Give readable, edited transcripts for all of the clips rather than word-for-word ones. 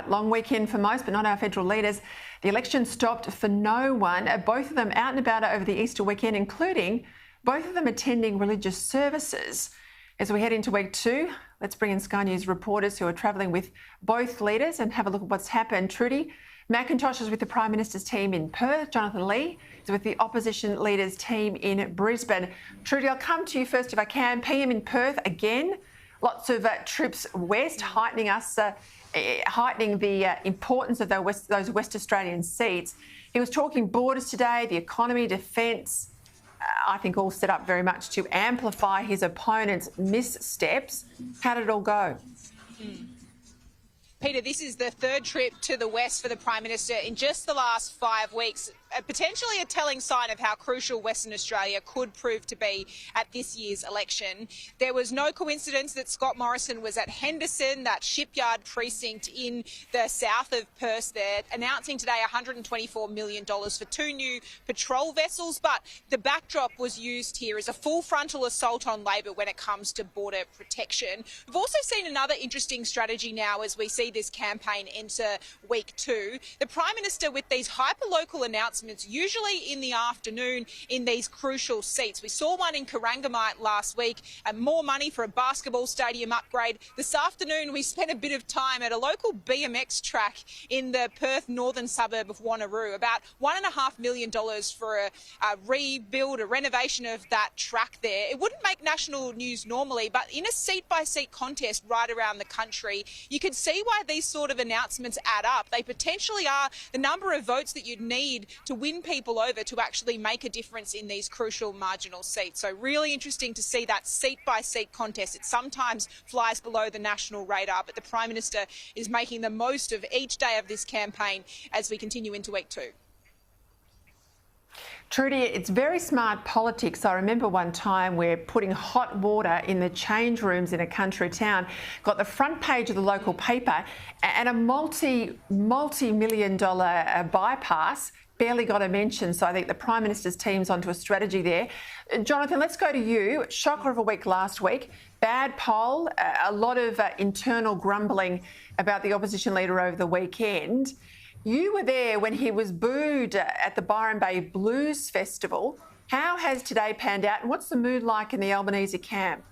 right, long weekend for most, but not our federal leaders. The election stopped for no one. Both of them out and about over the Easter weekend, including both of them attending religious services. As we head into week two, let's bring in Sky News reporters who are travelling with both leaders and have a look at what's happened. Trudy McIntosh is with the Prime Minister's team in Perth. Jonathan Lee is with the opposition leaders' team in Brisbane. Trudy, I'll come to you first if I can. PM in Perth again. Lots of trips west, heightening the importance of those West Australian seats. He was talking borders today, the economy, defence. I think all set up very much to amplify his opponent's missteps. How did it all go? Peta, this is the third trip to the West for the Prime Minister in just the last 5 weeks. Potentially a telling sign of how crucial Western Australia could prove to be at this year's election. There was no coincidence that Scott Morrison was at Henderson, that shipyard precinct in the south of Perth there, announcing today $124 million for 2 new patrol vessels. But the backdrop was used here as a full frontal assault on Labor when it comes to border protection. We've also seen another interesting strategy now as we see this campaign enter week two. The Prime Minister with these hyperlocal announcements, usually in the afternoon in these crucial seats. We saw one in Corangamite last week, and more money for a basketball stadium upgrade. This afternoon we spent a bit of time at a local BMX track in the Perth northern suburb of Wanneroo, about $1.5 million for a rebuild, a renovation of that track there. It wouldn't make national news normally, but in a seat-by-seat contest right around the country, you can see why these sort of announcements add up. They potentially are the number of votes that you'd need to win people over to actually make a difference in these crucial marginal seats. So really interesting to see that seat-by-seat contest. It sometimes flies below the national radar, but the Prime Minister is making the most of each day of this campaign as we continue into week two. Trudy, it's very smart politics. I remember one time where putting hot water in the change rooms in a country town got the front page of the local paper, and a multi-million dollar bypass barely got a mention. So I think the Prime Minister's team's onto a strategy there. Jonathan, let's go to you. Shocker of a week last week. Bad poll, a lot of internal grumbling about the opposition leader over the weekend. You were there when he was booed at the Byron Bay Blues Festival. How has today panned out, and what's the mood like in the Albanese camp?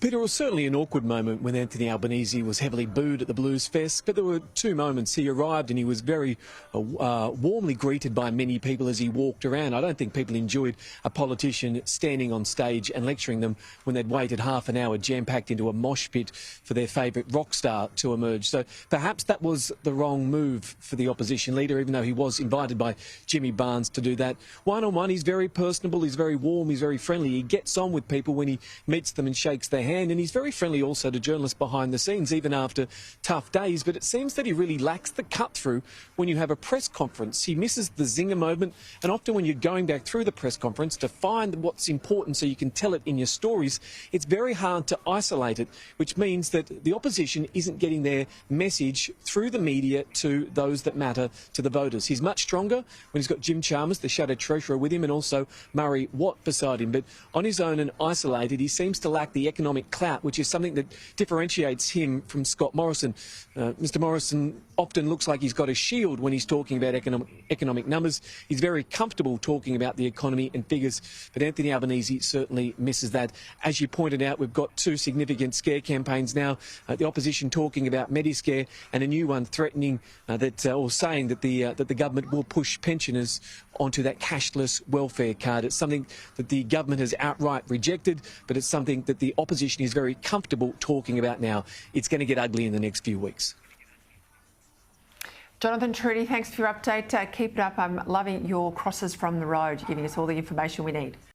Peter, it was certainly an awkward moment when Anthony Albanese was heavily booed at the Blues Fest, but there were 2 moments. He arrived and he was very warmly greeted by many people as he walked around. I don't think people enjoyed a politician standing on stage and lecturing them when they'd waited half an hour jam-packed into a mosh pit for their favourite rock star to emerge. So perhaps that was the wrong move for the opposition leader, even though he was invited by Jimmy Barnes to do that. One-on-one, he's very personable, he's very warm, he's very friendly. He gets on with people when he meets them and shakes their hand. And he's very friendly also to journalists behind the scenes, even after tough days. But it seems that he really lacks the cut-through when you have a press conference. He misses the zinger moment, and often when you're going back through the press conference to find what's important so you can tell it in your stories, it's very hard to isolate it, which means that the opposition isn't getting their message through the media to those that matter to the voters. He's much stronger when he's got Jim Chalmers, the shadow treasurer, with him, and also Murray Watt beside him. But on his own and isolated, he seems to lack the economic clout, which is something that differentiates him from Scott Morrison. Mr Morrison often looks like he's got a shield when he's talking about economic numbers. He's very comfortable talking about the economy and figures, but Anthony Albanese certainly misses that. As you pointed out, we've got 2 significant scare campaigns now. The opposition talking about Mediscare, and a new one threatening or saying that the government will push pensioners onto that cashless welfare card. It's something that the government has outright rejected, but it's something that the opposition is very comfortable talking about now. It's going to get ugly in the next few weeks. Jonathan, Trudy, thanks for your update. Keep it up. I'm loving your crosses from the road, giving us all the information we need.